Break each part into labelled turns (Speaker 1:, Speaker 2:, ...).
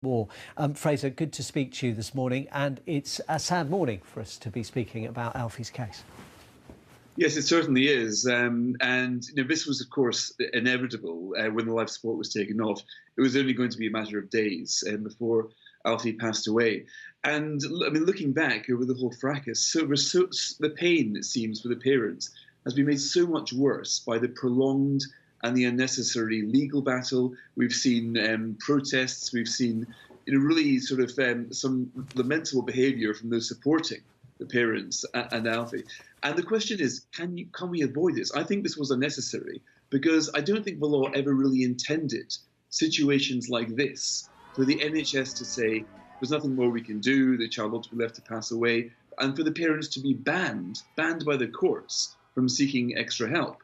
Speaker 1: More. Fraser, good to speak to you this morning, and it's a sad morning for us to be speaking about Alfie's case.
Speaker 2: Yes, it certainly is. This was, of course, inevitable when the life support was taken off. It was only going to be a matter of days before Alfie passed away. And I mean, looking back over the whole fracas, the pain, it seems, for the parents has been made so much worse by the prolonged and the unnecessary legal battle. We've seen protests. We've seen, really sort of some lamentable behaviour from those supporting the parents and Alfie. And the question is, can we avoid this? I think this was unnecessary because I don't think the law ever really intended situations like this for the NHS to say there's nothing more we can do, the child ought to be left to pass away, and for the parents to be banned by the courts from seeking extra help.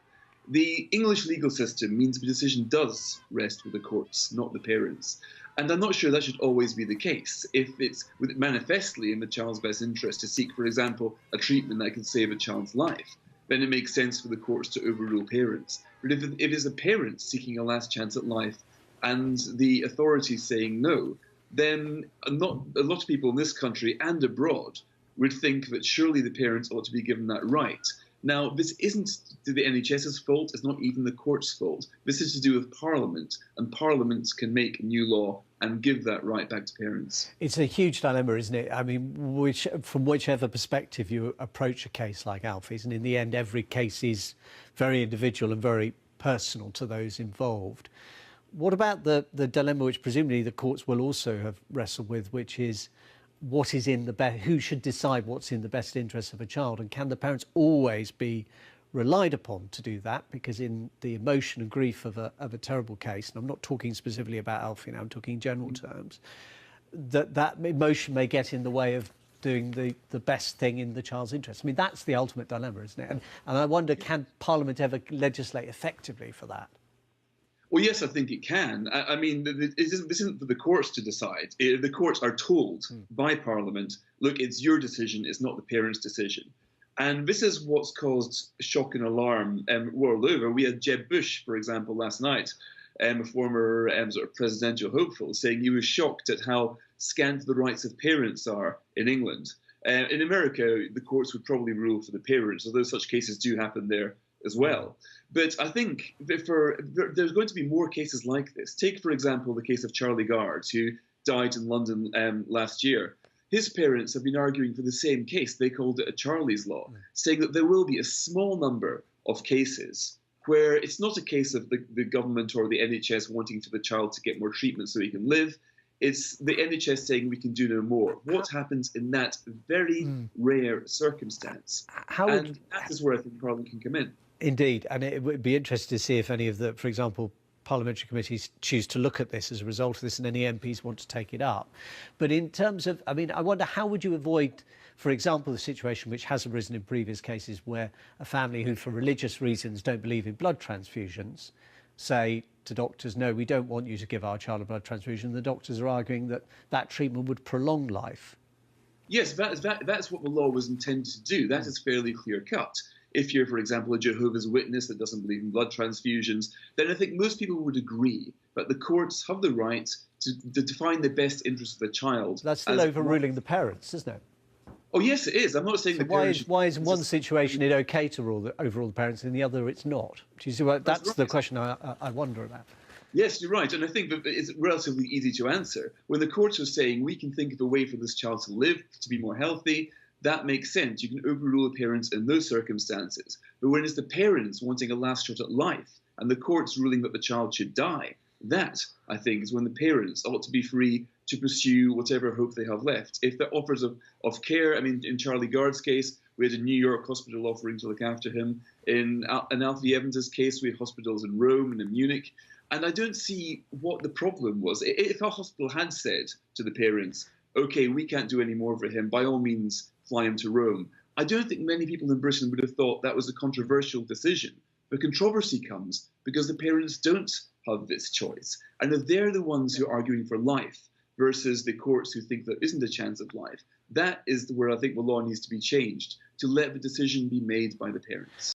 Speaker 2: The English legal system means the decision does rest with the courts, not the parents. And I'm not sure that should always be the case. If it's manifestly in the child's best interest to seek, for example, a treatment that can save a child's life, then it makes sense for the courts to overrule parents. But if it's a parent seeking a last chance at life and the authorities saying no, then a lot of people in this country and abroad would think that surely the parents ought to be given that right. Now, this isn't the NHS's fault, it's not even the court's fault. This is to do with Parliament, and Parliament can make a new law and give that right back to parents.
Speaker 1: It's a huge dilemma, isn't it? I mean, from whichever perspective you approach a case like Alfie's, and in the end, every case is very individual and very personal to those involved. What about the dilemma which presumably the courts will also have wrestled with, which is what is in the best, who should decide what's in the best interest of a child, and can the parents always be relied upon to do that? Because in the emotion and grief of a terrible case, and I'm not talking specifically about Alfie now, I'm talking in general terms, that emotion may get in the way of doing the best thing in the child's interest. I mean, that's the ultimate dilemma, isn't it? And I wonder, can Parliament ever legislate effectively for that?
Speaker 2: Well, yes, I think it can. I mean, this isn't for the courts to decide. The courts are told by Parliament, look, it's your decision, it's not the parents' decision. And this is what's caused shock and alarm world over. We had Jeb Bush, for example, last night, a former sort of presidential hopeful, saying he was shocked at how scant the rights of parents are in England. In America, the courts would probably rule for the parents, although such cases do happen there as well. But I think there's going to be more cases like this. Take, for example, the case of Charlie Gard, who died in London last year. His parents have been arguing for the same case. They called it a Charlie's Law, saying that there will be a small number of cases where it's not a case of the government or the NHS wanting for the child to get more treatment so he can live. It's the NHS saying we can do no more. What happens in that very rare circumstance? And that is where I think Parliament can come in.
Speaker 1: Indeed, and it would be interesting to see if any of the, for example, parliamentary committees choose to look at this as a result of this, and any MPs want to take it up. But in terms of, I mean, I wonder how would you avoid, for example, the situation which has arisen in previous cases where a family who, for religious reasons, don't believe in blood transfusions, say to doctors, no, we don't want you to give our child a blood transfusion. The doctors are arguing that that treatment would prolong life.
Speaker 2: Yes, that's what the law was intended to do. That is fairly clear-cut. If you're, for example, a Jehovah's Witness that doesn't believe in blood transfusions, then I think most people would agree that the courts have the right to define the best interest of the child.
Speaker 1: That's still overruling the parents, isn't it?
Speaker 2: Oh, yes, it is. I'm not saying
Speaker 1: so
Speaker 2: the parents...
Speaker 1: Why is in one situation it okay to overrule the parents, and in the other it's not? Do you see what, that's right. The question I wonder about.
Speaker 2: Yes, you're right. And I think that it's relatively easy to answer. When the courts are saying we can think of a way for this child to live, to be more healthy, that makes sense. You can overrule the parents in those circumstances. But when it's the parents wanting a last shot at life and the courts ruling that the child should die, that, I think, is when the parents ought to be free to pursue whatever hope they have left. If the offers of care, I mean, in Charlie Gard's case, we had a New York hospital offering to look after him. In Alfie Evans's case, we had hospitals in Rome and in Munich. And I don't see what the problem was. If a hospital had said to the parents, OK, we can't do any more for him, by all means, fly him to Rome, I don't think many people in Britain would have thought that was a controversial decision. The controversy comes because the parents don't have this choice. And if they're the ones who are arguing for life versus the courts who think there isn't a chance of life, that is where I think the law needs to be changed, to let the decision be made by the parents.